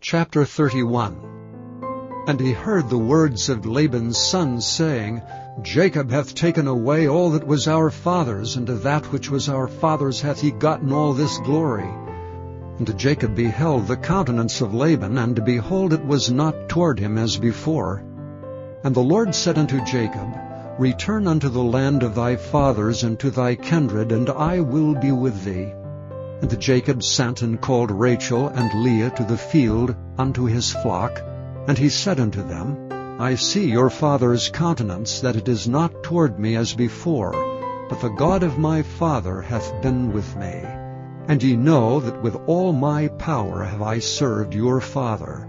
Chapter 31. And he heard the words of Laban's sons, saying, Jacob hath taken away all that was our father's, and of that which was our father's hath he gotten all this glory. And Jacob beheld the countenance of Laban, and behold, it was not toward him as before. And the Lord said unto Jacob, Return unto the land of thy fathers and to thy kindred, and I will be with thee. And Jacob sent and called Rachel and Leah to the field unto his flock. And he said unto them, I see your father's countenance, that it is not toward me as before, but the God of my father hath been with me. And ye know that with all my power have I served your father.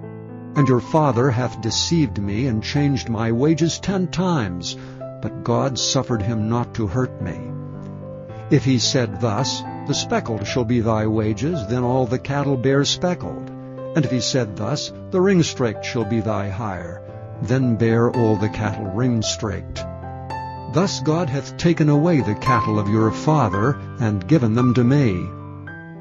And your father hath deceived me, and changed my wages 10 times, but God suffered him not to hurt me. If he said thus, The speckled shall be thy wages, then all the cattle bear speckled. And if he said thus, The ring-straked shall be thy hire, then bear all the cattle ring-straked. Thus God hath taken away the cattle of your father, and given them to me.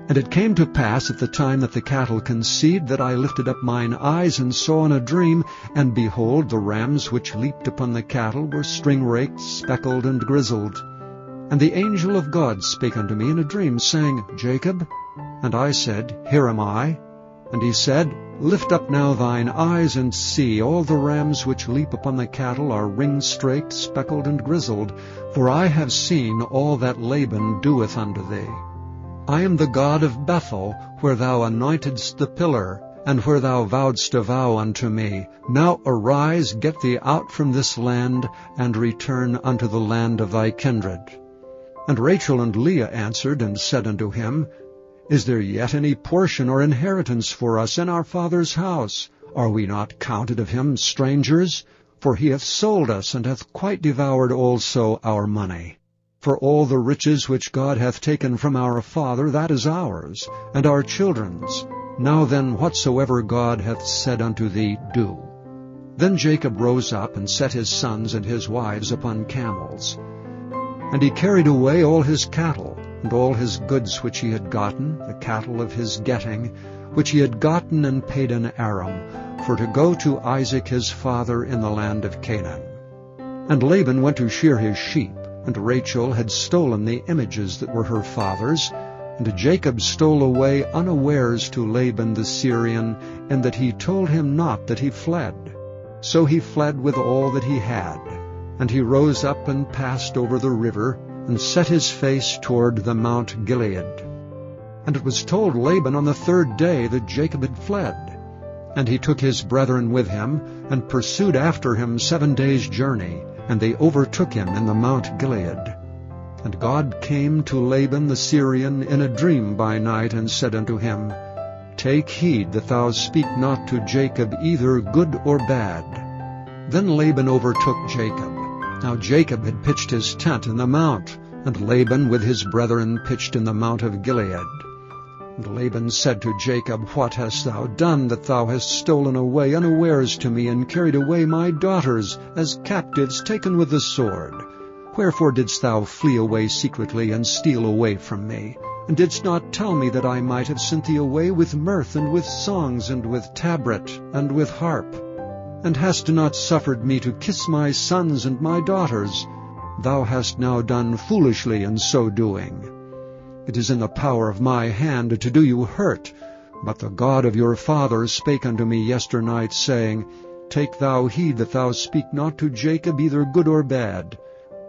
And it came to pass at the time that the cattle conceived, that I lifted up mine eyes, and saw in a dream, and behold, the rams which leaped upon the cattle were string-raked, speckled, and grizzled. And the angel of God spake unto me in a dream, saying, Jacob? And I said, Here am I. And he said, Lift up now thine eyes, and see, all the rams which leap upon the cattle are ring-straked, speckled, and grizzled, for I have seen all that Laban doeth unto thee. I am the God of Bethel, where thou anointedst the pillar, and where thou vowedst a vow unto me. Now arise, get thee out from this land, and return unto the land of thy kindred. And Rachel and Leah answered and said unto him, Is there yet any portion or inheritance for us in our father's house? Are we not counted of him strangers? For he hath sold us, and hath quite devoured also our money. For all the riches which God hath taken from our father, that is ours, and our children's. Now then, whatsoever God hath said unto thee, do. Then Jacob rose up, and set his sons and his wives upon camels. And he carried away all his cattle, and all his goods which he had gotten, the cattle of his getting, which he had gotten and paid in Aram, for to go to Isaac his father in the land of Canaan. And Laban went to shear his sheep, and Rachel had stolen the images that were her father's, and Jacob stole away unawares to Laban the Syrian, in that he told him not that he fled. So he fled with all that he had. And he rose up and passed over the river, and set his face toward the Mount Gilead. And it was told Laban on the 3rd day that Jacob had fled. And he took his brethren with him, and pursued after him 7 days' journey, and they overtook him in the Mount Gilead. And God came to Laban the Syrian in a dream by night, and said unto him, Take heed that thou speak not to Jacob either good or bad. Then Laban overtook Jacob. Now Jacob had pitched his tent in the mount, and Laban with his brethren pitched in the mount of Gilead. And Laban said to Jacob, What hast thou done, that thou hast stolen away unawares to me, and carried away my daughters as captives taken with the sword? Wherefore didst thou flee away secretly, and steal away from me? And didst not tell me that I might have sent thee away with mirth, and with songs, and with tabret, and with harp? And hast not suffered me to kiss my sons and my daughters? Thou hast now done foolishly in so doing. It is in the power of my hand to do you hurt. But the God of your father spake unto me yesternight, saying, Take thou heed that thou speak not to Jacob either good or bad.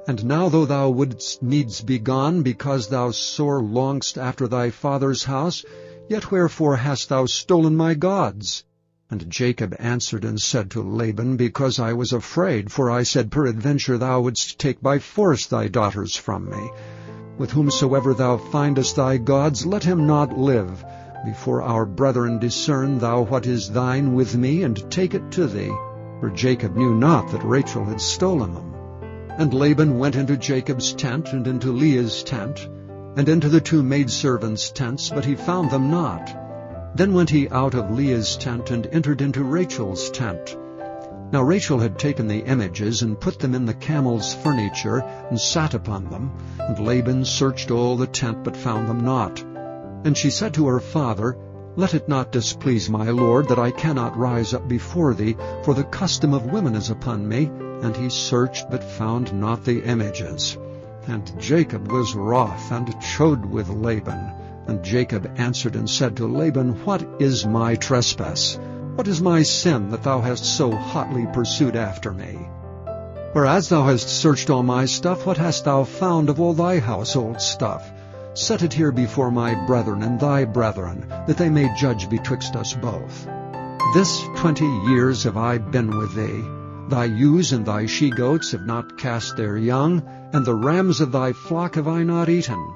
And now though thou wouldst needs be gone, because thou sore longest after thy father's house, yet wherefore hast thou stolen my gods? And Jacob answered and said to Laban, Because I was afraid, for I said, Peradventure thou wouldst take by force thy daughters from me. With whomsoever thou findest thy gods, let him not live. Before our brethren discern thou what is thine with me, and take it to thee. For Jacob knew not that Rachel had stolen them. And Laban went into Jacob's tent, and into Leah's tent, and into the 2 maidservants' tents, but he found them not. Then went he out of Leah's tent, and entered into Rachel's tent. Now Rachel had taken the images, and put them in the camel's furniture, and sat upon them. And Laban searched all the tent, but found them not. And she said to her father, Let it not displease my lord that I cannot rise up before thee, for the custom of women is upon me. And he searched, but found not the images. And Jacob was wroth, and chode with Laban. And Jacob answered and said to Laban, What is my trespass? What is my sin, that thou hast so hotly pursued after me? Whereas thou hast searched all my stuff, what hast thou found of all thy household stuff? Set it here before my brethren and thy brethren, that they may judge betwixt us both. This 20 years have I been with thee. Thy ewes and thy she-goats have not cast their young, and the rams of thy flock have I not eaten.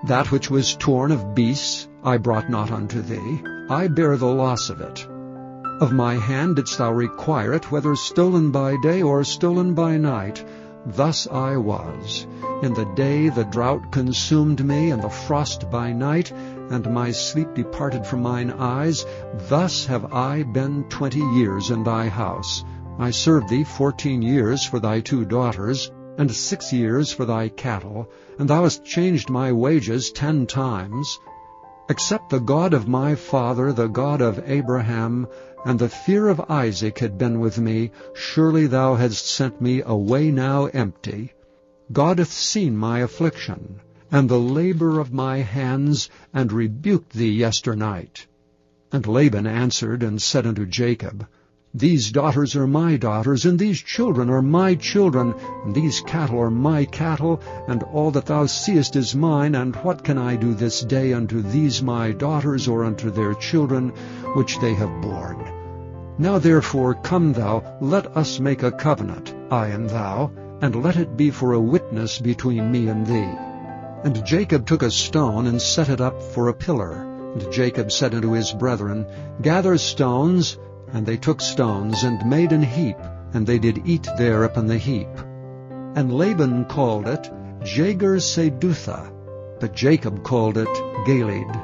That which was torn of beasts I brought not unto thee. I bear the loss of it. Of my hand didst thou require it, whether stolen by day or stolen by night. Thus I was. In the day the drought consumed me, and the frost by night, and my sleep departed from mine eyes. Thus have I been 20 years in thy house. I served thee 14 years for thy 2 daughters, and 6 years for thy cattle, and thou hast changed my wages 10 times. Except the God of my father, the God of Abraham, and the fear of Isaac had been with me, surely thou hadst sent me away now empty. God hath seen my affliction, and the labor of my hands, and rebuked thee yesternight. And Laban answered and said unto Jacob, These daughters are my daughters, and these children are my children, and these cattle are my cattle, and all that thou seest is mine, and what can I do this day unto these my daughters, or unto their children, which they have borne? Now therefore come thou, let us make a covenant, I and thou, and let it be for a witness between me and thee. And Jacob took a stone, and set it up for a pillar. And Jacob said unto his brethren, Gather stones. And they took stones, and made an heap, and they did eat there upon the heap. And Laban called it Jegar-Sedutha, but Jacob called it Galed.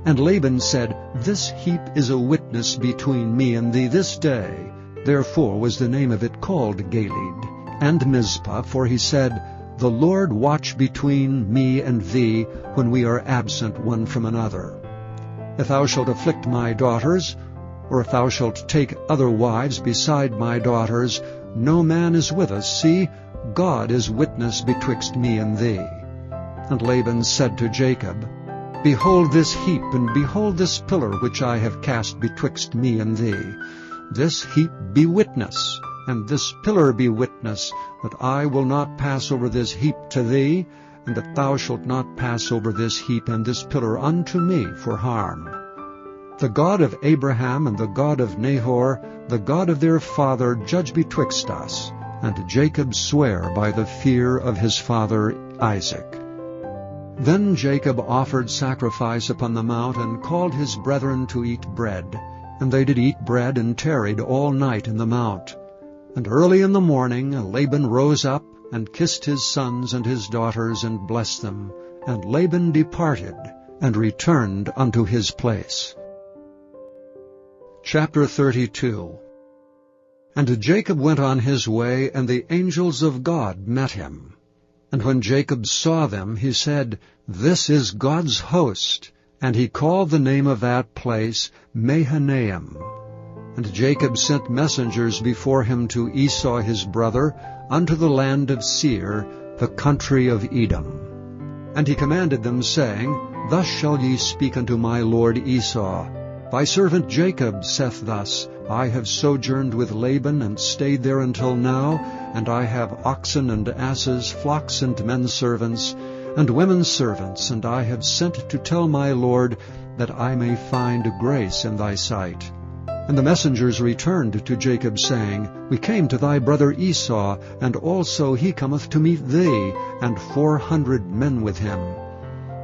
And Laban said, This heap is a witness between me and thee this day. Therefore was the name of it called Galed. And Mizpah, for he said, The Lord watch between me and thee, when we are absent one from another. If thou shalt afflict my daughters, or if thou shalt take other wives beside my daughters, no man is with us. See, God is witness betwixt me and thee. And Laban said to Jacob, Behold this heap, and behold this pillar which I have cast betwixt me and thee. This heap be witness, and this pillar be witness, that I will not pass over this heap to thee, and that thou shalt not pass over this heap and this pillar unto me for harm. The God of Abraham and the God of Nahor, the God of their father, judge betwixt us. And Jacob sware by the fear of his father Isaac. Then Jacob offered sacrifice upon the mount, and called his brethren to eat bread. And they did eat bread, and tarried all night in the mount. And early in the morning Laban rose up, and kissed his sons and his daughters, and blessed them. And Laban departed, and returned unto his place. Chapter 32. And Jacob went on his way, and the angels of God met him. And when Jacob saw them, he said, This is God's host. And he called the name of that place Mahanaim. And Jacob sent messengers before him to Esau his brother, unto the land of Seir, the country of Edom. And he commanded them, saying, Thus shall ye speak unto my lord Esau, Thy servant Jacob saith thus, I have sojourned with Laban, and stayed there until now, and I have oxen and asses, flocks and men servants, and women servants, and I have sent to tell my lord, that I may find grace in thy sight. And the messengers returned to Jacob, saying, We came to thy brother Esau, and also he cometh to meet thee, and 400 men with him.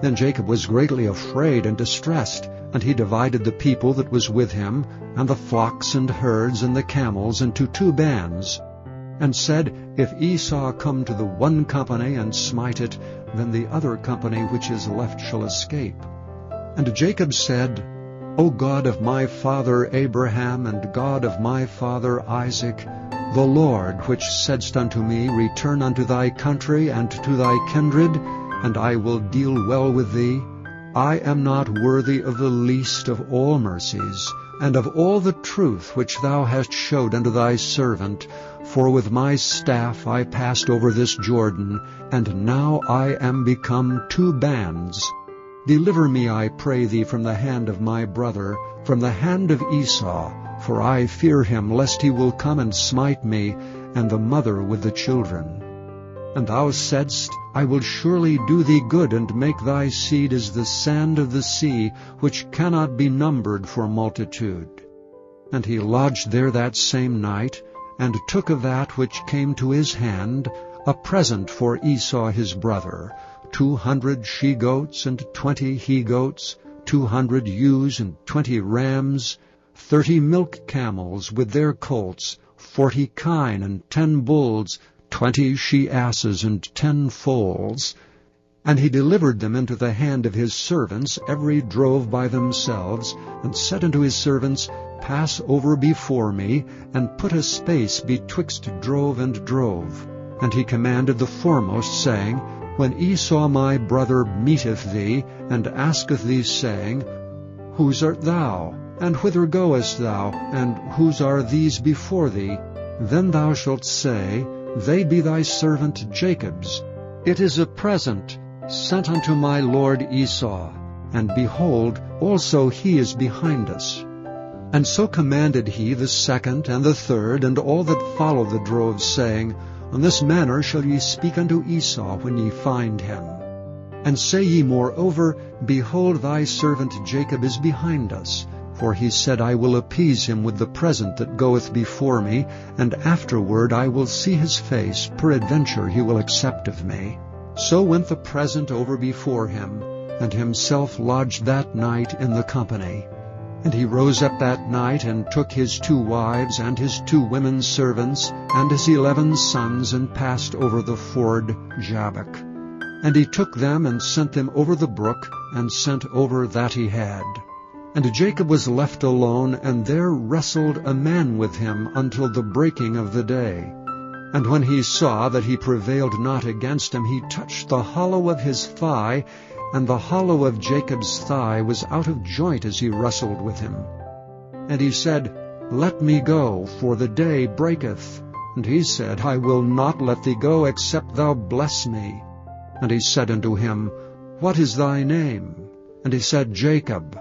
Then Jacob was greatly afraid and distressed, and he divided the people that was with him, and the flocks and herds and the camels, into 2 bands, and said, If Esau come to the one company and smite it, then the other company which is left shall escape. And Jacob said, O God of my father Abraham, and God of my father Isaac, the Lord, which saidst unto me, Return unto thy country and to thy kindred, and I will deal well with thee, I am not worthy of the least of all mercies, and of all the truth which thou hast showed unto thy servant. For with my staff I passed over this Jordan, and now I am become 2 bands. Deliver me, I pray thee, from the hand of my brother, from the hand of Esau, for I fear him, lest he will come and smite me, and the mother with the children. And thou saidst, I will surely do thee good, and make thy seed as the sand of the sea, which cannot be numbered for multitude. And he lodged there that same night, and took of that which came to his hand a present for Esau his brother, 200 she-goats and 20 he-goats, 200 ewes and 20 rams, 30 milk camels with their colts, 40 kine and 10 bulls, 20 she-asses and 10 foals. And he delivered them into the hand of his servants, every drove by themselves, and said unto his servants, Pass over before me, and put a space betwixt drove and drove. And he commanded the foremost, saying, When Esau my brother meeteth thee, and asketh thee, saying, Whose art thou? And whither goest thou? And whose are these before thee? Then thou shalt say, They be thy servant Jacob's. It is a present sent unto my lord Esau, and behold, also he is behind us. And so commanded he the second and the third, and all that follow the droves, saying, On this manner shall ye speak unto Esau when ye find him. And say ye moreover, Behold, thy servant Jacob is behind us. For he said, I will appease him with the present that goeth before me, and afterward I will see his face, peradventure he will accept of me. So went the present over before him, and himself lodged that night in the company. And he rose up that night, and took his 2 wives, and his 2 women servants, and his 11 sons, and passed over the ford Jabbok. And he took them, and sent them over the brook, and sent over that he had. And Jacob was left alone, and there wrestled a man with him until the breaking of the day. And when he saw that he prevailed not against him, he touched the hollow of his thigh, and the hollow of Jacob's thigh was out of joint as he wrestled with him. And he said, Let me go, for the day breaketh. And he said, I will not let thee go, except thou bless me. And he said unto him, What is thy name? And he said, Jacob.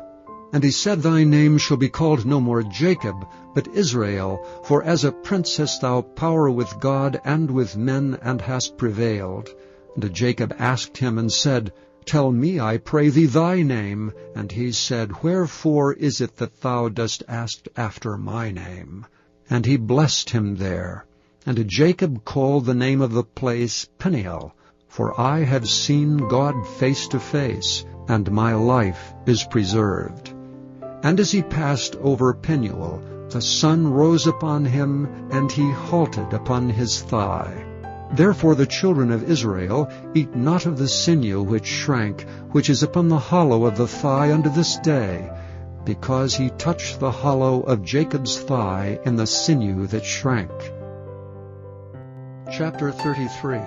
And he said, Thy name shall be called no more Jacob, but Israel, for as a prince hast thou power with God and with men, and hast prevailed. And Jacob asked him, and said, Tell me, I pray thee, thy name. And he said, Wherefore is it that thou dost ask after my name? And he blessed him there. And Jacob called the name of the place Peniel, for I have seen God face to face, and my life is preserved. And as he passed over Penuel, the sun rose upon him, and he halted upon his thigh. Therefore the children of Israel eat not of the sinew which shrank, which is upon the hollow of the thigh unto this day, because he touched the hollow of Jacob's thigh in the sinew that shrank. Chapter 33.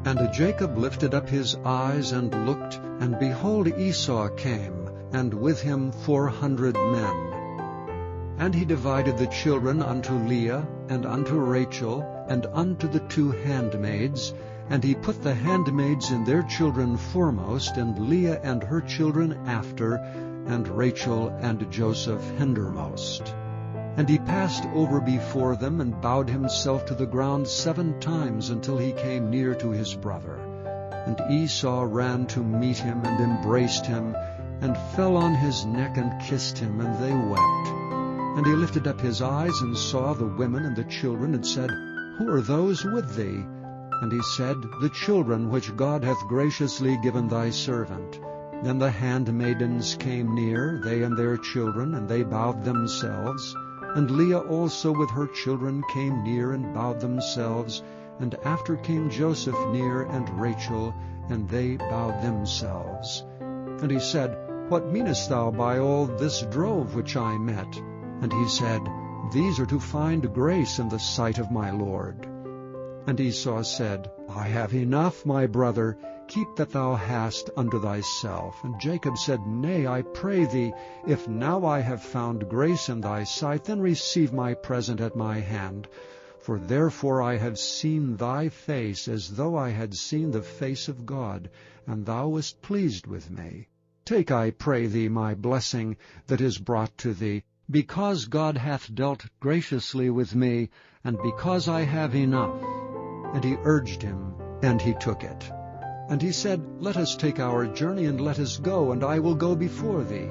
And Jacob lifted up his eyes and looked, and behold, Esau came, and with him 400 men. And he divided the children unto Leah, and unto Rachel, and unto the 2 handmaids, and he put the handmaids and their children foremost, and Leah and her children after, and Rachel and Joseph hindermost. And he passed over before them, and bowed himself to the ground 7 times, until he came near to his brother. And Esau ran to meet him, and embraced him, and fell on his neck, and kissed him, and they wept. And he lifted up his eyes, and saw the women and the children, and said, Who are those with thee? And he said, The children which God hath graciously given thy servant. Then the handmaidens came near, they and their children, and they bowed themselves. And Leah also with her children came near, and bowed themselves. And after came Joseph near, and Rachel, and they bowed themselves. And he said, What meanest thou by all this drove which I met? And he said, These are to find grace in the sight of my Lord. And Esau said, I have enough, my brother. keep that thou hast unto thyself. And Jacob said, Nay, I pray thee, if now I have found grace in thy sight, then receive my present at my hand. For therefore I have seen thy face, as though I had seen the face of God, and thou wast pleased with me. Take, I pray thee, my blessing that is brought to thee, because God hath dealt graciously with me, and because I have enough. And he urged him, and he took it. And he said, Let us take our journey, and let us go, and I will go before thee.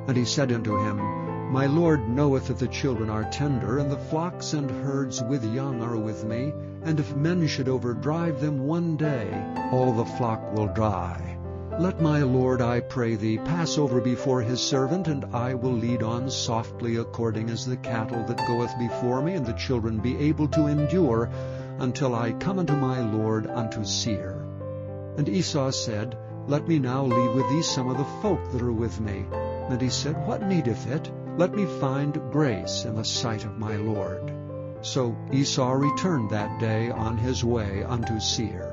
And he said unto him, My Lord knoweth that the children are tender, and the flocks and herds with young are with me, and if men should overdrive them one day, all the flock will die. Let my Lord, I pray thee, pass over before his servant, and I will lead on softly according as the cattle that goeth before me, and the children be able to endure, until I come unto my Lord unto Seir. And Esau said, Let me now leave with thee some of the folk that are with me. And he said, What needeth it? Let me find grace in the sight of my Lord. So Esau returned that day on his way unto Seir.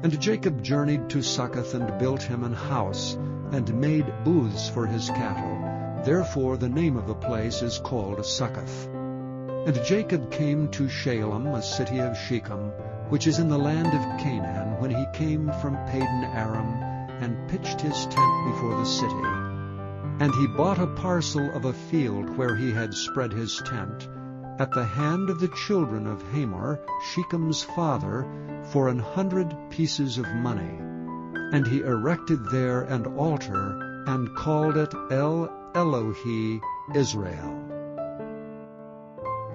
And Jacob journeyed to Succoth, and built him an house, and made booths for his cattle. Therefore the name of the place is called Succoth. And Jacob came to Shalem, a city of Shechem, which is in the land of Canaan, when he came from Padan Aram, and pitched his tent before the city. And he bought a parcel of a field where he had spread his tent, at the hand of the children of Hamor, Shechem's father, for 100 pieces of money. And he erected there an altar, and called it El Elohe Israel.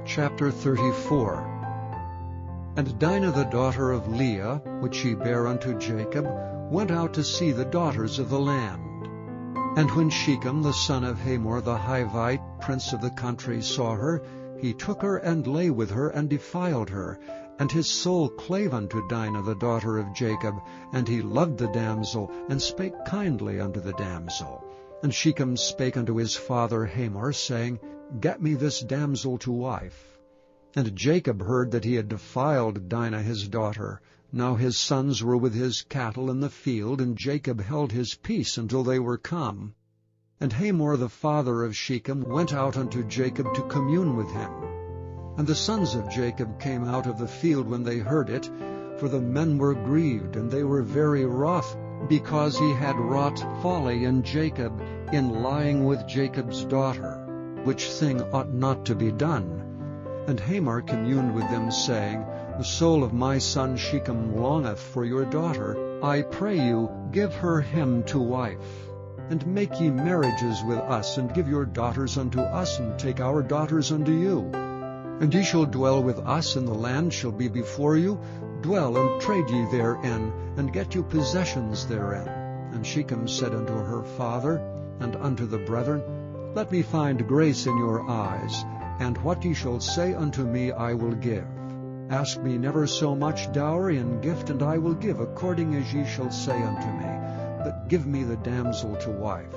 Chapter 34. And Dinah the daughter of Leah, which she bare unto Jacob, went out to see the daughters of the land. And when Shechem the son of Hamor the Hivite, prince of the country, saw her, he took her and lay with her and defiled her. And his soul clave unto Dinah the daughter of Jacob, and he loved the damsel, and spake kindly unto the damsel. And Shechem spake unto his father Hamor, saying, Get me this damsel to wife. And Jacob heard that he had defiled Dinah his daughter. Now his sons were with his cattle in the field, and Jacob held his peace until they were come. And Hamor the father of Shechem went out unto Jacob to commune with him. And the sons of Jacob came out of the field when they heard it, for the men were grieved, and they were very wroth, because he had wrought folly in Jacob, in lying with Jacob's daughter, which thing ought not to be done. And Hamor communed with them, saying, The soul of my son Shechem longeth for your daughter. I pray you, give her him to wife. And make ye marriages with us, and give your daughters unto us, and take our daughters unto you. And ye shall dwell with us, and the land shall be before you. Dwell and trade ye therein, and get you possessions therein. And Shechem said unto her father, and unto the brethren, Let me find grace in your eyes, and what ye shall say unto me I will give. Ask me never so much dowry and gift, and I will give according as ye shall say unto me. But give me the damsel to wife.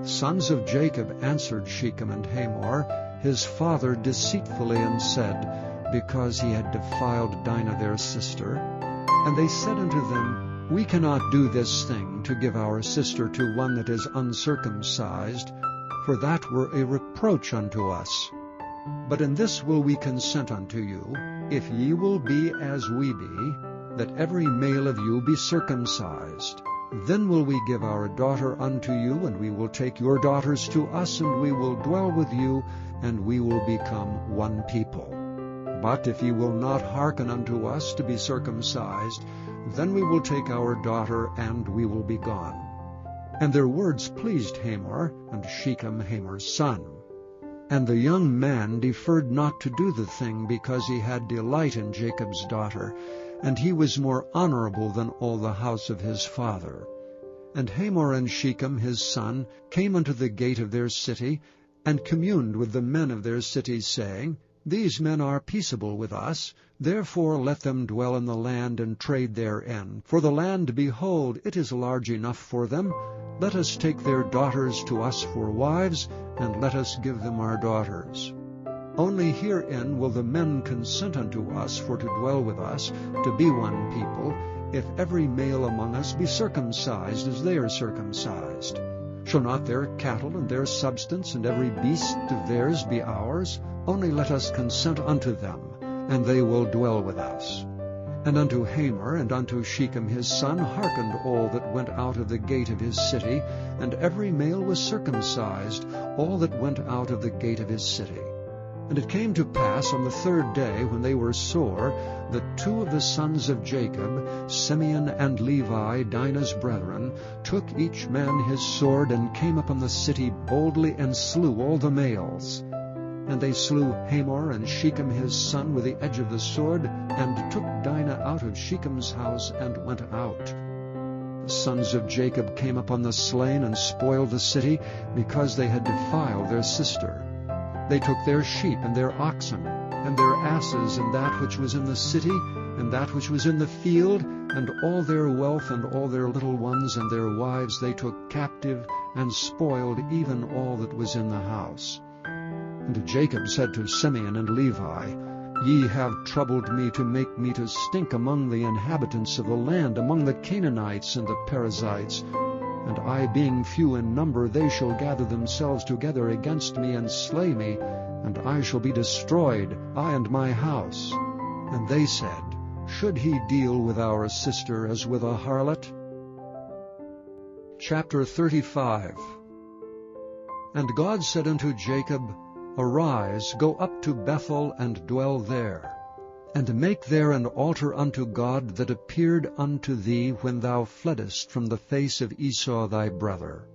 Sons of Jacob answered Shechem and Hamor, his father, deceitfully, and said, Because he had defiled Dinah their sister. And they said unto them, We cannot do this thing, to give our sister to one that is uncircumcised, for that were a reproach unto us. But in this will we consent unto you, if ye will be as we be, that every male of you be circumcised. Then will we give our daughter unto you, and we will take your daughters to us, and we will dwell with you, and we will become one people. But if ye will not hearken unto us to be circumcised, then we will take our daughter, and we will be gone. And their words pleased Hamor, and Shechem Hamor's son. And the young man deferred not to do the thing, because he had delight in Jacob's daughter, and he was more honorable than all the house of his father. And Hamor and Shechem his son came unto the gate of their city, and communed with the men of their city, saying, These men are peaceable with us, therefore let them dwell in the land and trade therein. For the land, behold, it is large enough for them. Let us take their daughters to us for wives, and let us give them our daughters. Only herein will the men consent unto us for to dwell with us, to be one people, if every male among us be circumcised as they are circumcised? Shall not their cattle and their substance and every beast of theirs be ours? Only let us consent unto them, and they will dwell with us. And unto Hamor and unto Shechem his son hearkened all that went out of the gate of his city, and every male was circumcised, all that went out of the gate of his city. And it came to pass on the third day, when they were sore, that two of the sons of Jacob, Simeon and Levi, Dinah's brethren, took each man his sword, and came upon the city boldly, and slew all the males. And they slew Hamor and Shechem his son with the edge of the sword, and took Dinah out of Shechem's house, and went out. The sons of Jacob came upon the slain, and spoiled the city, because they had defiled their sister. They took their sheep and their oxen, and their asses, and that which was in the city, and that which was in the field, and all their wealth, and all their little ones, and their wives they took captive, and spoiled even all that was in the house. And Jacob said to Simeon and Levi, Ye have troubled me to make me to stink among the inhabitants of the land, among the Canaanites and the Perizzites. And I being few in number, they shall gather themselves together against me, and slay me, and I shall be destroyed, I and my house. And they said, Should he deal with our sister as with a harlot? Chapter 35. And God said unto Jacob, Arise, go up to Bethel, and dwell there, and make there an altar unto God that appeared unto thee when thou fleddest from the face of Esau thy brother.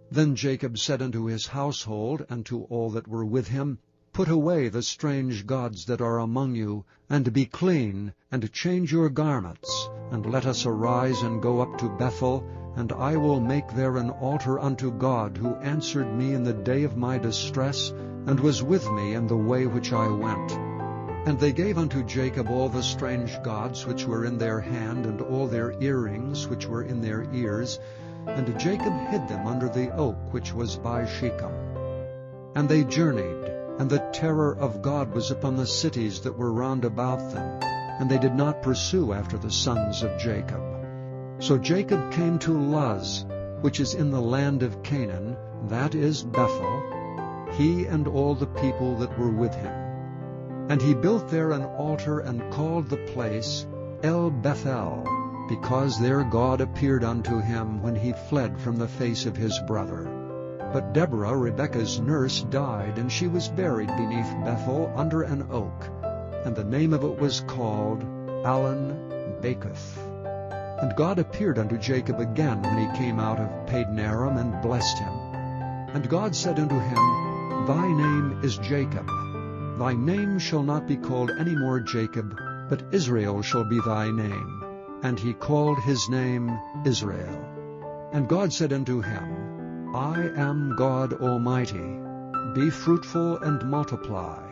Then Jacob said unto his household, and to all that were with him, Put away the strange gods that are among you, and be clean, and change your garments, and let us arise and go up to Bethel, and I will make there an altar unto God, who answered me in the day of my distress, and was with me in the way which I went. And they gave unto Jacob all the strange gods which were in their hand, and all their earrings which were in their ears, and Jacob hid them under the oak which was by Shechem. And they journeyed, and the terror of God was upon the cities that were round about them, and they did not pursue after the sons of Jacob. So Jacob came to Luz, which is in the land of Canaan, that is Bethel, he and all the people that were with him. And he built there an altar, and called the place El Bethel, because there God appeared unto him when he fled from the face of his brother. But Deborah, Rebekah's nurse, died, and she was buried beneath Bethel under an oak, and the name of it was called Allon-Bacuth. And God appeared unto Jacob again when he came out of Padan-aram, and blessed him. And God said unto him, Thy name is Jacob. Thy name shall not be called any more Jacob, but Israel shall be thy name. And he called his name Israel. And God said unto him, I am God Almighty. Be fruitful and multiply.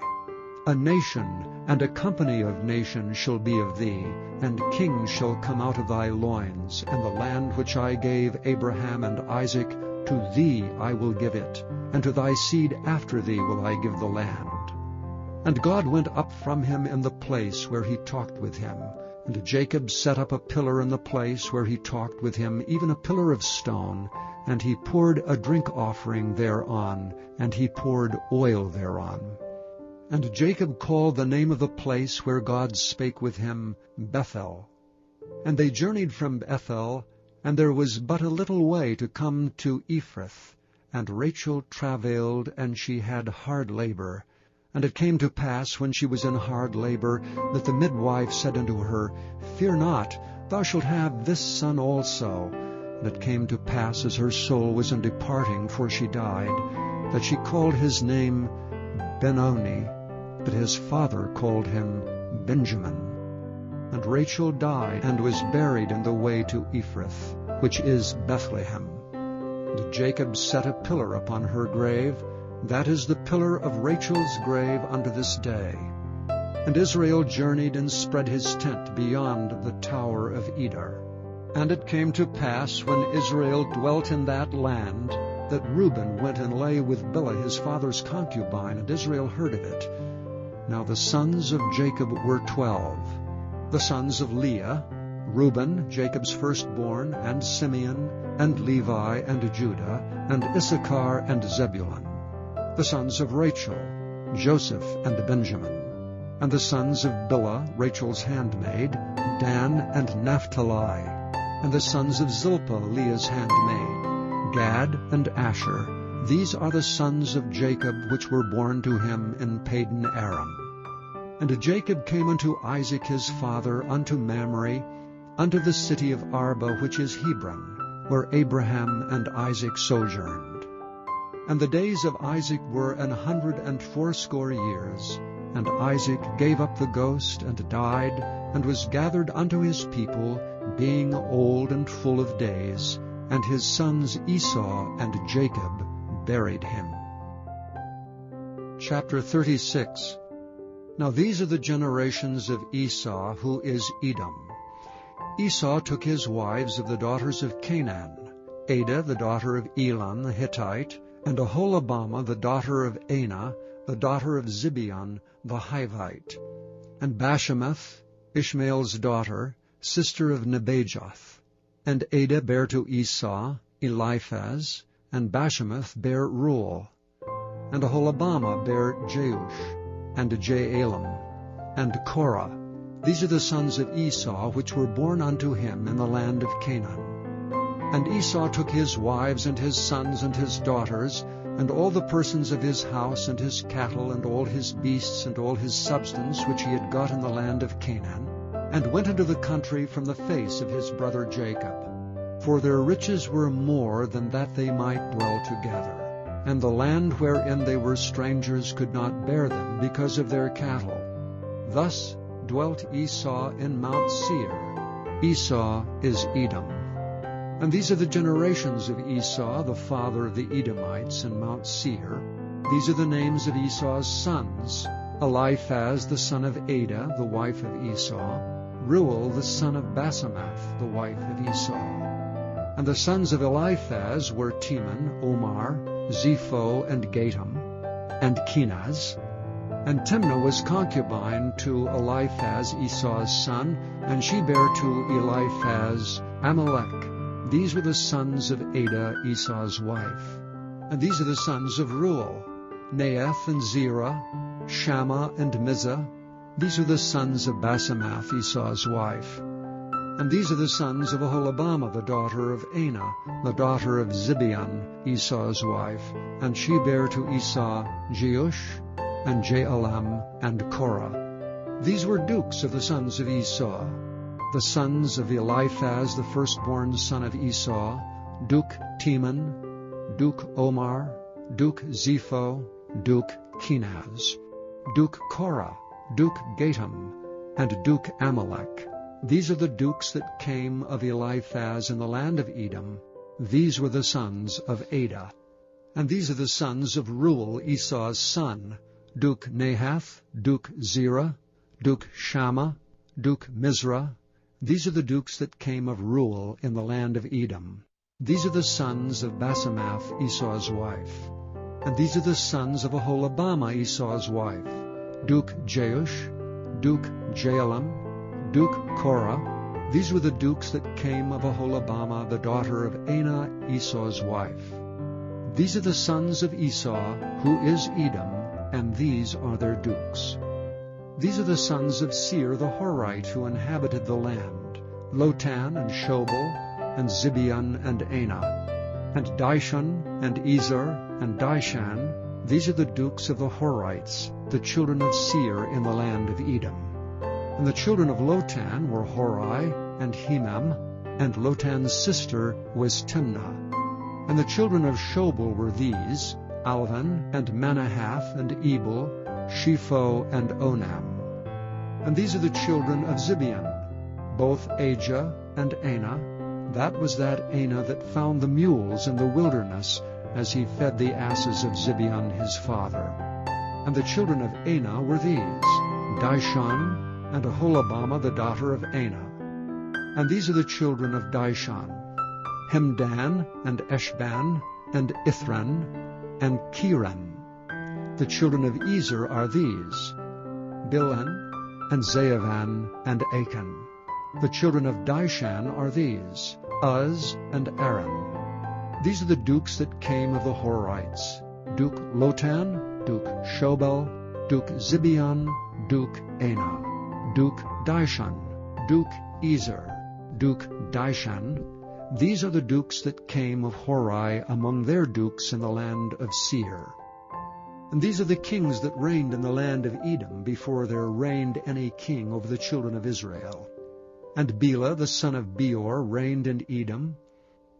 A nation and a company of nations shall be of thee, and kings shall come out of thy loins, and the land which I gave Abraham and Isaac, to thee I will give it, and to thy seed after thee will I give the land. And God went up from him in the place where he talked with him. And Jacob set up a pillar in the place where he talked with him, even a pillar of stone, and he poured a drink offering thereon, and he poured oil thereon. And Jacob called the name of the place where God spake with him Bethel. And they journeyed from Bethel, and there was but a little way to come to Ephrath. And Rachel travailed, and she had hard labor. And it came to pass, when she was in hard labor, that the midwife said unto her, Fear not, thou shalt have this son also. And it came to pass, as her soul was in departing, for she died, that she called his name Benoni, but his father called him Benjamin. And Rachel died, and was buried in the way to Ephrath, which is Bethlehem. And Jacob set a pillar upon her grave. That is the pillar of Rachel's grave unto this day. And Israel journeyed and spread his tent beyond the tower of Edar. And it came to pass, when Israel dwelt in that land, that Reuben went and lay with Bilhah his father's concubine, and Israel heard of it. Now the sons of Jacob were 12. The sons of Leah, Reuben, Jacob's firstborn, and Simeon, and Levi, and Judah, and Issachar, and Zebulun. The sons of Rachel, Joseph and Benjamin. And the sons of Bilhah, Rachel's handmaid, Dan and Naphtali. And the sons of Zilpah, Leah's handmaid, Gad and Asher. These are the sons of Jacob which were born to him in Padan Aram. And Jacob came unto Isaac his father, unto Mamre, unto the city of Arba, which is Hebron, where Abraham and Isaac sojourned. And the days of Isaac were 180 years. And Isaac gave up the ghost, and died, and was gathered unto his people, being old and full of days. And his sons Esau and Jacob buried him. Chapter 36. Now these are the generations of Esau, who is Edom. Esau took his wives of the daughters of Canaan, Adah the daughter of Elon the Hittite, and Aholibamah the daughter of Anah, the daughter of Zibeon the Hivite, and Bashemath, Ishmael's daughter, sister of Nebajoth. And Adah bare to Esau Eliphaz, and Bashemath bare Reuel. And Aholibamah bare Jeush, and Jaalam, and Korah. These are the sons of Esau, which were born unto him in the land of Canaan. And Esau took his wives, and his sons, and his daughters, and all the persons of his house, and his cattle, and all his beasts, and all his substance, which he had got in the land of Canaan, and went into the country from the face of his brother Jacob. For their riches were more than that they might dwell together, and the land wherein they were strangers could not bear them because of their cattle. Thus dwelt Esau in Mount Seir. Esau is Edom. And these are the generations of Esau, the father of the Edomites, in Mount Seir. These are the names of Esau's sons: Eliphaz the son of Adah, the wife of Esau; Reuel the son of Basemath, the wife of Esau. And the sons of Eliphaz were Teman, Omar, Zepho, and Gatam, and Kenaz. And Timnah was concubine to Eliphaz, Esau's son, and she bare to Eliphaz Amalek. These were the sons of Adah, Esau's wife. And these are the sons of Reuel, Neath and Zerah, Shammah and Mizah. These are the sons of Basemath, Esau's wife. And these are the sons of Aholibamah, the daughter of Anah, the daughter of Zibeon, Esau's wife. And she bare to Esau Jeush, and Jaalam, and Korah. These were dukes of the sons of Esau. The sons of Eliphaz, the firstborn son of Esau, Duke Teman, Duke Omar, Duke Zepho, Duke Kenaz, Duke Korah, Duke Gatam, and Duke Amalek. These are the dukes that came of Eliphaz in the land of Edom. These were the sons of Adah. And these are the sons of Reuel, Esau's son, Duke Nahath, Duke Zerah, Duke Shammah, Duke Mizrah. These are the dukes that came of Reuel in the land of Edom. These are the sons of Basemath, Esau's wife. And these are the sons of Aholibamah, Esau's wife, Duke Jeush, Duke Jaalam, Duke Korah. These were the dukes that came of Aholibamah, the daughter of Anah, Esau's wife. These are the sons of Esau, who is Edom, and these are their dukes. These are the sons of Seir the Horite, who inhabited the land, Lotan and Shobal, and Zibeon and Anah, and Dishon, and Ezer, and Dishan. These are the dukes of the Horites, the children of Seir in the land of Edom. And the children of Lotan were Hori, and Hemam, and Lotan's sister was Timnah. And the children of Shobal were these: Alvan, and Manahath, and Ebal, Shepho, and Onam. And these are the children of Zibeon, both Ajah and Anah. That was that Anah that found the mules in the wilderness, as he fed the asses of Zibeon his father. And the children of Anah were these: Dishon, and Aholibamah the daughter of Anah. And these are the children of Dishon: Hemdan, and Eshban, and Ithran, and Kiran. The children of Ezer are these: Bilhan, and Zaavan, and Achan. The children of Dishan are these, Uz and Aran. These are the dukes that came of the Horites, Duke Lotan, Duke Shobal, Duke Zibeon, Duke Anah, Duke Dishan, Duke Ezer, Duke Dishan. These are the dukes that came of Hori among their dukes in the land of Seir. And these are the kings that reigned in the land of Edom before there reigned any king over the children of Israel. And Bela the son of Beor reigned in Edom,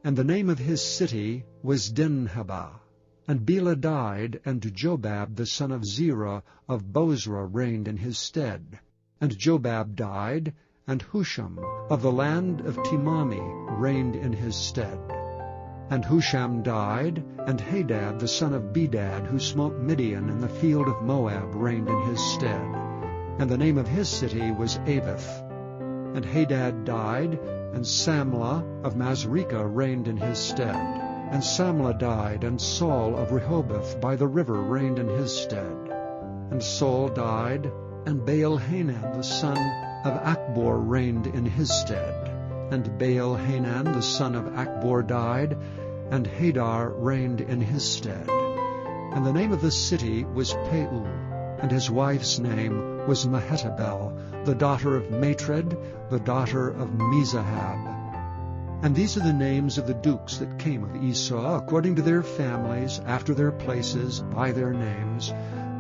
and the name of his city was Dinhabah. And Bela died, and Jobab the son of Zerah of Bozrah reigned in his stead. And Jobab died, and Husham of the land of Timami reigned in his stead. And Husham died, and Hadad the son of Bedad, who smote Midian in the field of Moab, reigned in his stead. And the name of his city was Avith. And Hadad died, and Samlah of Masrekah reigned in his stead. And Samlah died, and Saul of Rehoboth by the river reigned in his stead. And Saul died, and Baal-Hanan the son of Achbor reigned in his stead. And Baal-Hanan the son of Achbor died, and Hadar reigned in his stead. And the name of the city was Peu, and his wife's name was Mehetabel, the daughter of Matred, the daughter of Mezahab. And these are the names of the dukes that came of Esau, according to their families, after their places, by their names: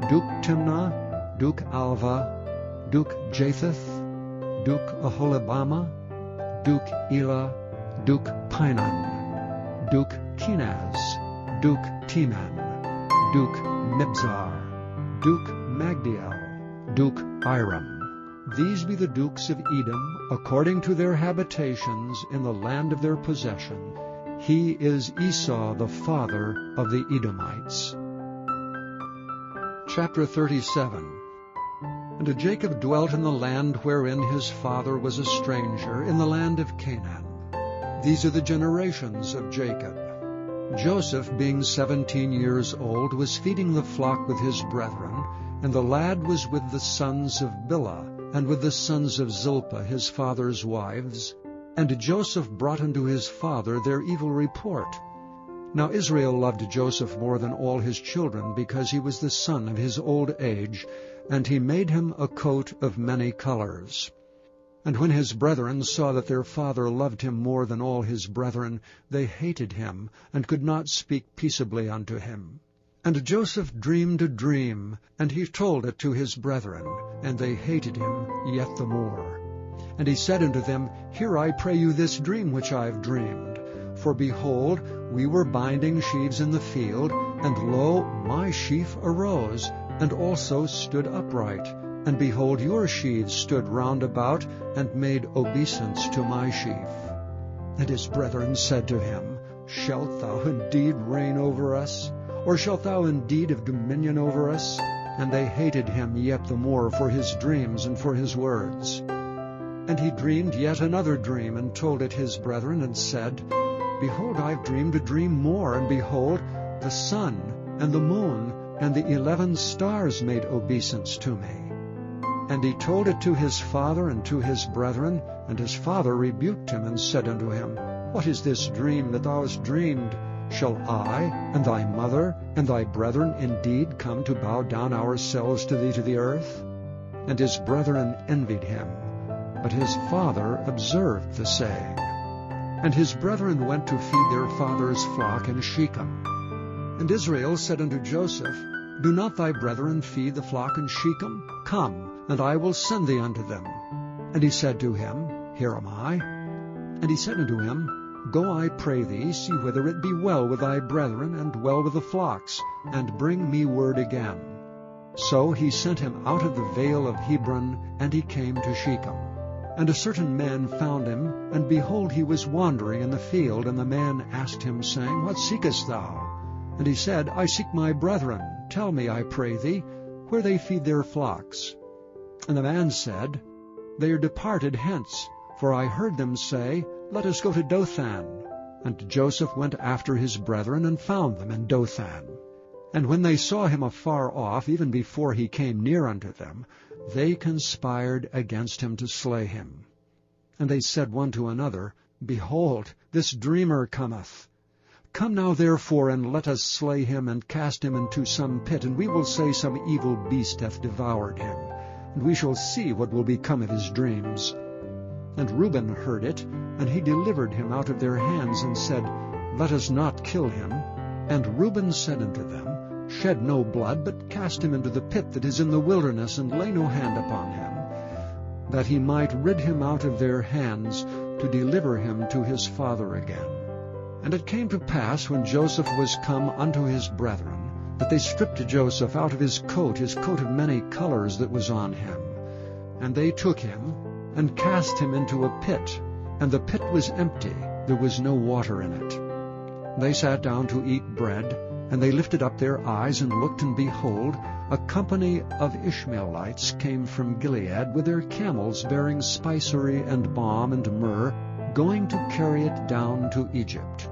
Duke Timnah, Duke Alva, Duke Japheth, Duke Aholibama, Duke Elah, Duke Pinon, Duke Kenaz, Duke Teman, Duke Mibzar, Duke Magdiel, Duke Iram. These be the dukes of Edom, according to their habitations in the land of their possession. He is Esau the father of the Edomites. Chapter 37. And Jacob dwelt in the land wherein his father was a stranger, in the land of Canaan. These are the generations of Jacob. Joseph, being 17 years old, was feeding the flock with his brethren, and the lad was with the sons of Bilhah, and with the sons of Zilpah his father's wives. And Joseph brought unto his father their evil report. Now Israel loved Joseph more than all his children, because he was the son of his old age, and he made him a coat of many colors. And when his brethren saw that their father loved him more than all his brethren, they hated him, and could not speak peaceably unto him. And Joseph dreamed a dream, and he told it to his brethren, and they hated him yet the more. And he said unto them, Hear, I pray you, this dream which I have dreamed. For behold, we were binding sheaves in the field, and lo, my sheaf arose, and also stood upright. And behold, your sheaves stood round about, and made obeisance to my sheaf. And his brethren said to him, Shalt thou indeed reign over us? Or shalt thou indeed have dominion over us? And they hated him yet the more for his dreams and for his words. And he dreamed yet another dream, and told it his brethren, and said, Behold, I have dreamed a dream more, and behold, the sun and the moon and the 11 stars made obeisance to me. And he told it to his father and to his brethren, and his father rebuked him, and said unto him, What is this dream that thou hast dreamed? Shall I, and thy mother, and thy brethren indeed come to bow down ourselves to thee to the earth? And his brethren envied him, but his father observed the saying. And his brethren went to feed their father's flock in Shechem. And Israel said unto Joseph, Do not thy brethren feed the flock in Shechem? Come, and I will send thee unto them. And he said to him, Here am I. And he said unto him, Go, I pray thee, see whether it be well with thy brethren, and well with the flocks, and bring me word again. So he sent him out of the vale of Hebron, and he came to Shechem. And a certain man found him, and behold, he was wandering in the field. And the man asked him, saying, What seekest thou? And he said, I seek my brethren. Tell me, I pray thee, where they feed their flocks. And the man said, They are departed hence, for I heard them say, Let us go to Dothan. And Joseph went after his brethren, and found them in Dothan. And when they saw him afar off, even before he came near unto them, they conspired against him to slay him. And they said one to another, Behold, this dreamer cometh. Come now therefore, and let us slay him, and cast him into some pit, and we will say some evil beast hath devoured him, and we shall see what will become of his dreams. And Reuben heard it, and he delivered him out of their hands, and said, Let us not kill him. And Reuben said unto them, Shed no blood, but cast him into the pit that is in the wilderness, and lay no hand upon him, that he might rid him out of their hands, to deliver him to his father again. And it came to pass, when Joseph was come unto his brethren, that they stripped Joseph out of his coat of many colors that was on him. And they took him, and cast him into a pit, and the pit was empty, there was no water in it. They sat down to eat bread, and they lifted up their eyes, and looked, and behold, a company of Ishmaelites came from Gilead with their camels bearing spicery and balm and myrrh, going to carry it down to Egypt.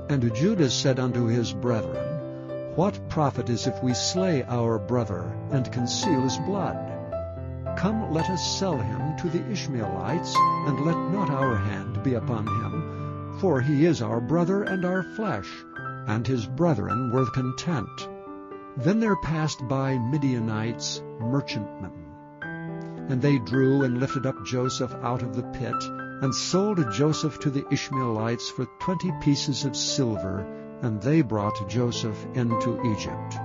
And Judah said unto his brethren, What profit is if we slay our brother, and conceal his blood? Come, let us sell him to the Ishmaelites, and let not our hand be upon him, for he is our brother and our flesh. And his brethren were content. Then there passed by Midianites, merchantmen. And they drew and lifted up Joseph out of the pit, and sold Joseph to the Ishmaelites for 20 pieces of silver, and they brought Joseph into Egypt.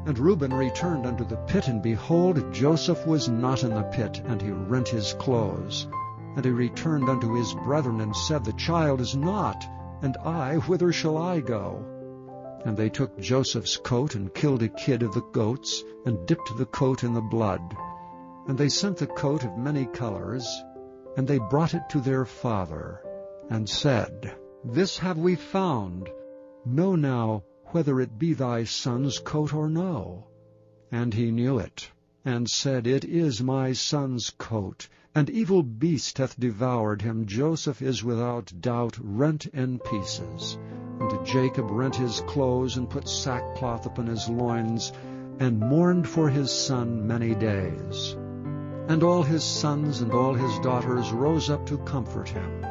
And Reuben returned unto the pit, and behold, Joseph was not in the pit, and he rent his clothes. And he returned unto his brethren, and said, The child is not, and I, whither shall I go? And they took Joseph's coat, and killed a kid of the goats, and dipped the coat in the blood. And they sent the coat of many colors, and they brought it to their father, and said, This have we found. Know now whether it be thy son's coat or no. And he knew it, and said, It is my son's coat. An evil beast hath devoured him. Joseph is without doubt rent in pieces. And Jacob rent his clothes, and put sackcloth upon his loins, and mourned for his son many days. And all his sons and all his daughters rose up to comfort him.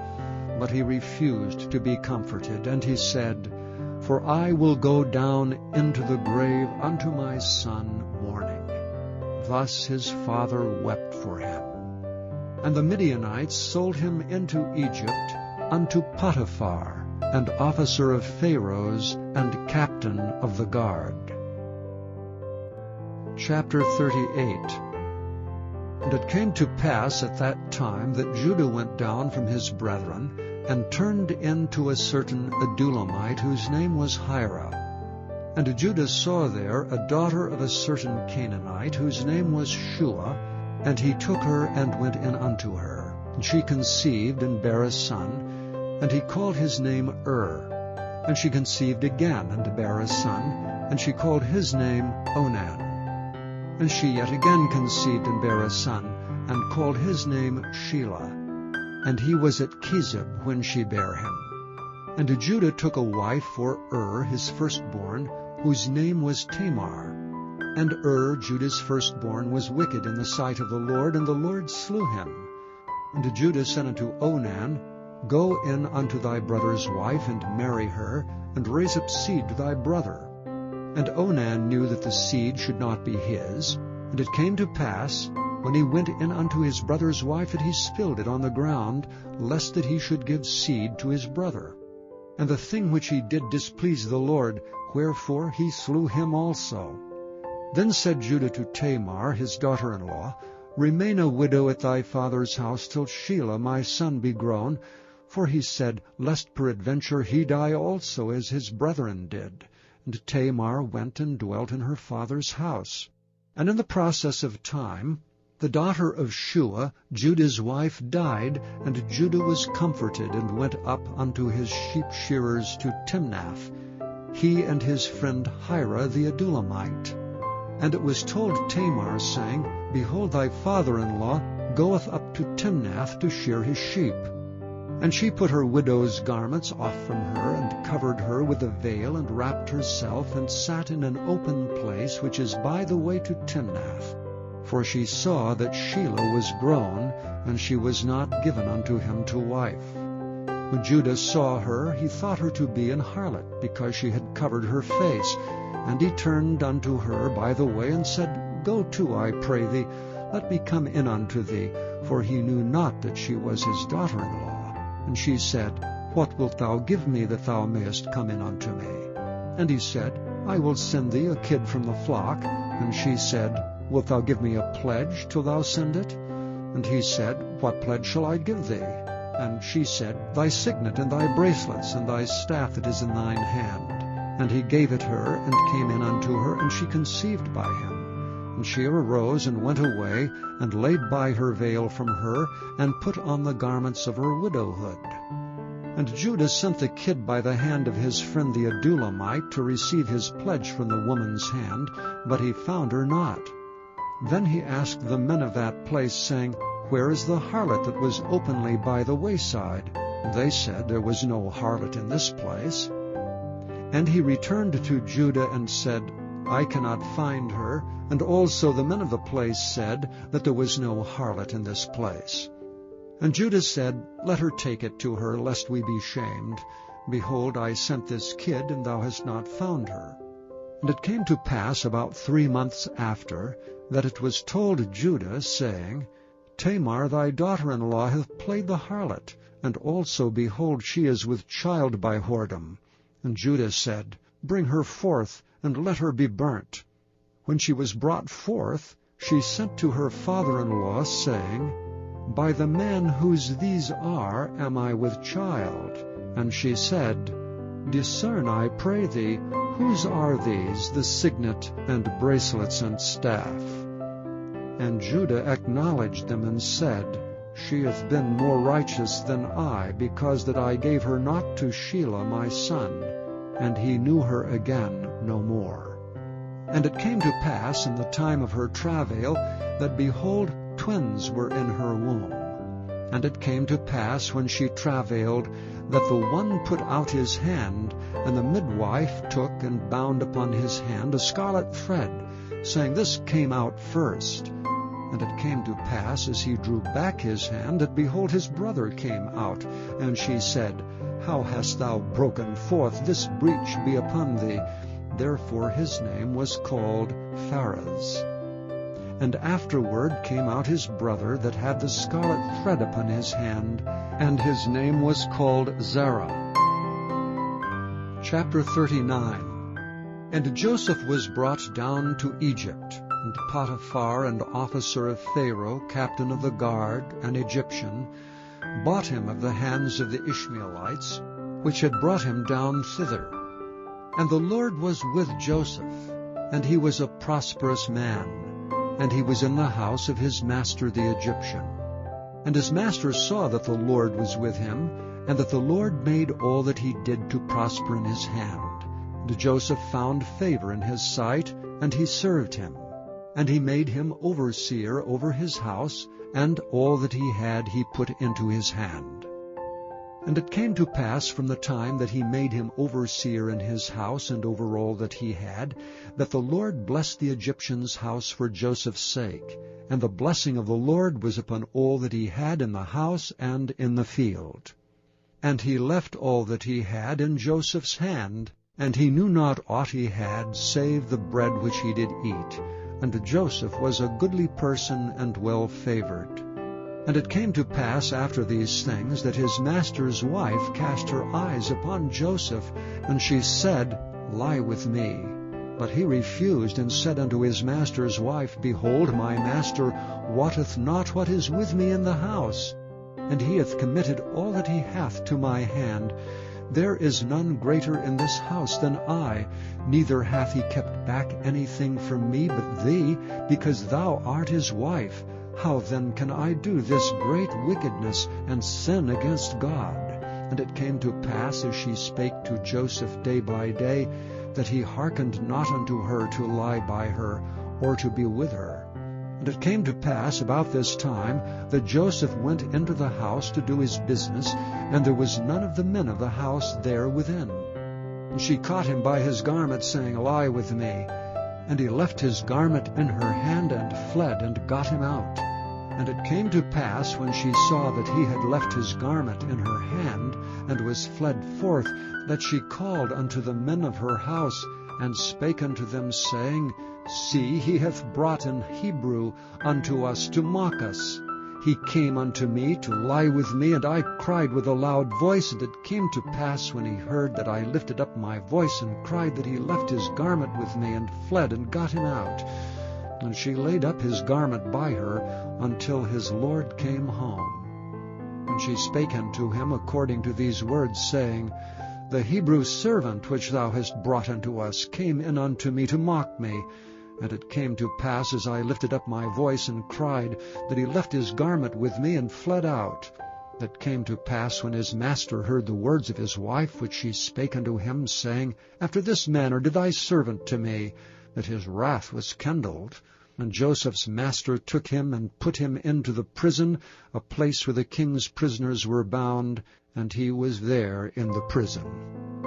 But he refused to be comforted, and he said, For I will go down into the grave unto my son mourning. Thus his father wept for him. And the Midianites sold him into Egypt unto Potiphar, an officer of Pharaoh's, and captain of the guard. Chapter 38. And it came to pass at that time that Judah went down from his brethren, and turned into a certain Adulamite, whose name was Hira. And Judah saw there a daughter of a certain Canaanite, whose name was Shua, and he took her and went in unto her. And she conceived and bare a son, and he called his name Ur. And she conceived again and bare a son, and she called his name Onan. And she yet again conceived and bare a son, and called his name Shelah. And he was at Chizib when she bare him. And Judah took a wife for Ur his firstborn, whose name was Tamar. And Ur, Judah's firstborn, was wicked in the sight of the Lord, and the Lord slew him. And Judah said unto Onan, Go in unto thy brother's wife, and marry her, and raise up seed to thy brother. And Onan knew that the seed should not be his. And it came to pass, when he went in unto his brother's wife, that he spilled it on the ground, lest that he should give seed to his brother. And the thing which he did displeased the Lord, wherefore he slew him also. Then said Judah to Tamar, his daughter-in-law, Remain a widow at thy father's house till Shelah my son be grown. For he said, Lest peradventure he die also, as his brethren did. And Tamar went and dwelt in her father's house. And in the process of time, the daughter of Shua, Judah's wife, died, and Judah was comforted, and went up unto his sheep-shearers to Timnath, he and his friend Hira the Adulamite. And it was told Tamar, saying, Behold, thy father-in-law goeth up to Timnath to shear his sheep. And she put her widow's garments off from her, and covered her with a veil, and wrapped herself, and sat in an open place which is by the way to Timnath. for she saw that Shelah was grown, and she was not given unto him to wife. When Judah saw her, he thought her to be an harlot, because she had covered her face. And he turned unto her by the way, and said, Go to, I pray thee, let me come in unto thee. For he knew not that she was his daughter-in-law. And she said, What wilt thou give me, that thou mayest come in unto me? And he said, I will send thee a kid from the flock. And she said, Wilt thou give me a pledge till thou send it? And he said, What pledge shall I give thee? And she said, Thy signet, and thy bracelets, and thy staff that is in thine hand. And he gave it her, and came in unto her, and she conceived by him. And she arose, and went away, and laid by her veil from her, and put on the garments of her widowhood. And Judah sent the kid by the hand of his friend the Adullamite to receive his pledge from the woman's hand, but he found her not. Then he asked the men of that place, saying, Where is the harlot that was openly by the wayside? They said, There was no harlot in this place. And he returned to Judah and said, I cannot find her. And also the men of the place said that there was no harlot in this place. And Judah said, Let her take it to her, lest we be shamed. Behold, I sent this kid, and thou hast not found her. And it came to pass about 3 months after, that it was told Judah, saying, Tamar thy daughter-in-law hath played the harlot, and also, behold, she is with child by whoredom. And Judah said, Bring her forth, and let her be burnt. When she was brought forth, she sent to her father-in-law, saying, By the man whose these are am I with child. And she said, Discern, I pray thee, whose are these, the signet, and bracelets, and staff? And Judah acknowledged them, and said, She hath been more righteous than I, because that I gave her not to Shelah my son. And he knew her again no more. And it came to pass in the time of her travail, that, behold, twins were in her womb. And it came to pass, when she travailed, that the one put out his hand, and the midwife took and bound upon his hand a scarlet thread, saying, This came out first. And it came to pass, as he drew back his hand, that, behold, his brother came out. And she said, How hast thou broken forth? This breach be upon thee. Therefore his name was called Pharez. And afterward came out his brother that had the scarlet thread upon his hand, and his name was called Zerah. Chapter 39. And Joseph was brought down to Egypt, and Potiphar, an officer of Pharaoh, captain of the guard, an Egyptian, bought him of the hands of the Ishmaelites, which had brought him down thither. And the Lord was with Joseph, and he was a prosperous man, and he was in the house of his master the Egyptian. And his master saw that the Lord was with him, and that the Lord made all that he did to prosper in his hand. And Joseph found favor in his sight, and he served him. And he made him overseer over his house, and all that he had he put into his hand. And it came to pass from the time that he made him overseer in his house and over all that he had, that the Lord blessed the Egyptian's house for Joseph's sake. And the blessing of the Lord was upon all that he had in the house and in the field. And he left all that he had in Joseph's hand, and he knew not aught he had, save the bread which he did eat. And Joseph was a goodly person and well-favored. And it came to pass after these things, that his master's wife cast her eyes upon Joseph, and she said, Lie with me. But he refused, and said unto his master's wife, Behold, my master wotteth not what is with me in the house, and he hath committed all that he hath to my hand. There is none greater in this house than I, neither hath he kept back anything from me but thee, because thou art his wife. How then can I do this great wickedness, and sin against God? And it came to pass, as she spake to Joseph day by day, that he hearkened not unto her to lie by her, or to be with her. And it came to pass about this time, that Joseph went into the house to do his business, and there was none of the men of the house there within. And she caught him by his garment, saying, Lie with me. And he left his garment in her hand, and fled, and got him out. And it came to pass, when she saw that he had left his garment in her hand, and was fled forth, that she called unto the men of her house, and spake unto them, saying, See, he hath brought an Hebrew unto us to mock us. He came unto me to lie with me, and I cried with a loud voice. And it came to pass, when he heard that I lifted up my voice and cried, that he left his garment with me, and fled, and got him out. And she laid up his garment by her, until his Lord came home. And she spake unto him according to these words, saying, The Hebrew servant which thou hast brought unto us came in unto me to mock me. And it came to pass, as I lifted up my voice and cried, that he left his garment with me, and fled out. That came to pass, when his master heard the words of his wife, which she spake unto him, saying, After this manner did thy servant to me, that his wrath was kindled. And Joseph's master took him, and put him into the prison, a place where the king's prisoners were bound, and he was there in the prison.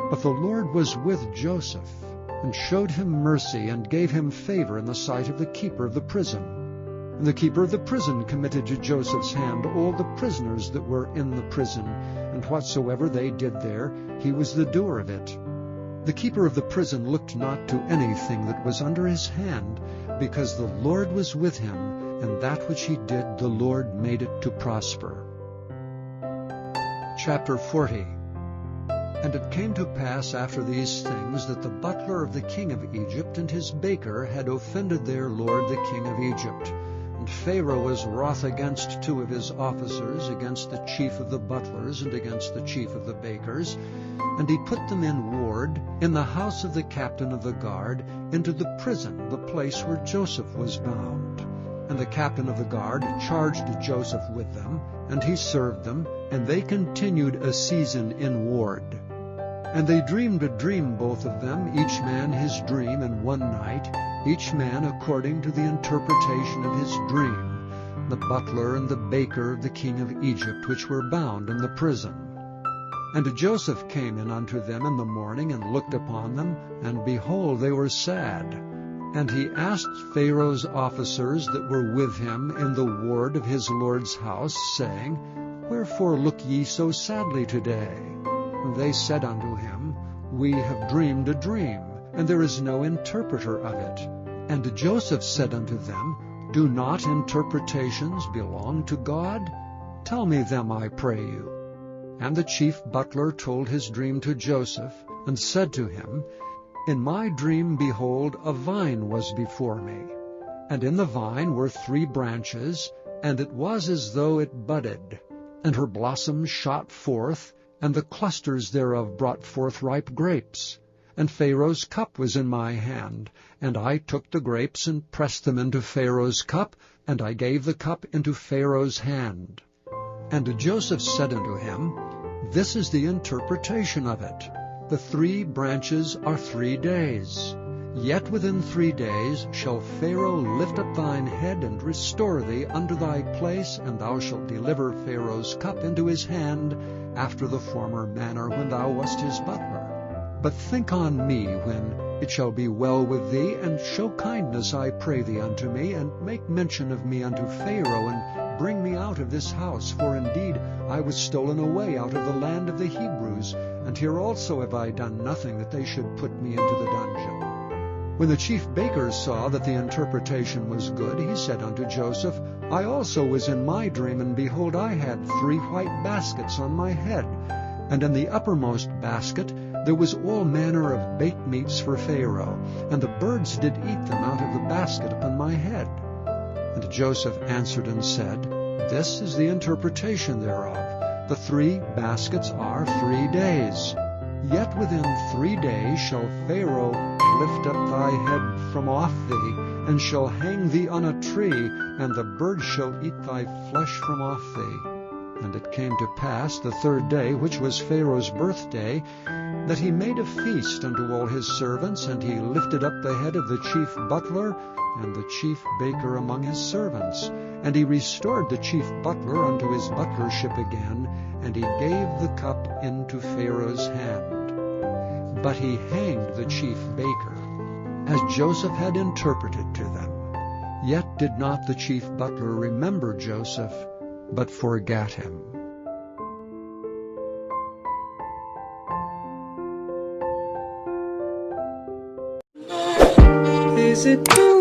But the Lord was with Joseph, and showed him mercy, and gave him favor in the sight of the keeper of the prison. And the keeper of the prison committed to Joseph's hand all the prisoners that were in the prison, and whatsoever they did there, he was the doer of it. The keeper of the prison looked not to anything that was under his hand, because the Lord was with him, and that which he did the Lord made it to prosper. Chapter 40. And it came to pass after these things, that the butler of the king of Egypt and his baker had offended their lord the king of Egypt. And Pharaoh was wroth against two of his officers, against the chief of the butlers, and against the chief of the bakers. And he put them in ward in the house of the captain of the guard, into the prison, the place where Joseph was bound. And the captain of the guard charged Joseph with them, and he served them, and they continued a season in ward. And they dreamed a dream, both of them, each man his dream in one night, each man according to the interpretation of his dream, the butler and the baker of the king of Egypt, which were bound in the prison. And Joseph came in unto them in the morning, and looked upon them, and behold, they were sad. And he asked Pharaoh's officers that were with him in the ward of his lord's house, saying, Wherefore look ye so sadly today? And they said unto him, We have dreamed a dream, and there is no interpreter of it. And Joseph said unto them, Do not interpretations belong to God? Tell me them, I pray you. And the chief butler told his dream to Joseph, and said to him, In my dream, behold, a vine was before me. And in the vine were 3 branches, and it was as though it budded. And her blossoms shot forth, and the clusters thereof brought forth ripe grapes. And Pharaoh's cup was in my hand, and I took the grapes, and pressed them into Pharaoh's cup, and I gave the cup into Pharaoh's hand. And Joseph said unto him, This is the interpretation of it. The 3 branches are 3 days. Yet within 3 days shall Pharaoh lift up thine head, and restore thee unto thy place, and thou shalt deliver Pharaoh's cup into his hand, after the former manner when thou wast his butler. But think on me when it shall be well with thee, and show kindness, I pray thee, unto me, and make mention of me unto Pharaoh, and bring me out of this house. For indeed I was stolen away out of the land of the Hebrews, and here also have I done nothing that they should put me into the dungeon. When the chief baker saw that the interpretation was good, he said unto Joseph, I also was in my dream, and behold, I had 3 white baskets on my head, and in the uppermost basket there was all manner of baked meats for Pharaoh, and the birds did eat them out of the basket upon my head. And Joseph answered and said, This is the interpretation thereof. The 3 baskets are 3 days. Yet within 3 days shall Pharaoh lift up thy head from off thee, and shall hang thee on a tree, and the birds shall eat thy flesh from off thee. And it came to pass the 3rd day, which was Pharaoh's birthday, that he made a feast unto all his servants, and he lifted up the head of the chief butler and the chief baker among his servants. And he restored the chief butler unto his butlership again, and he gave the cup into Pharaoh's hand. But he hanged the chief baker. as Joseph had interpreted to them. Yet did not the chief butler remember Joseph, but forgat him. Is it true?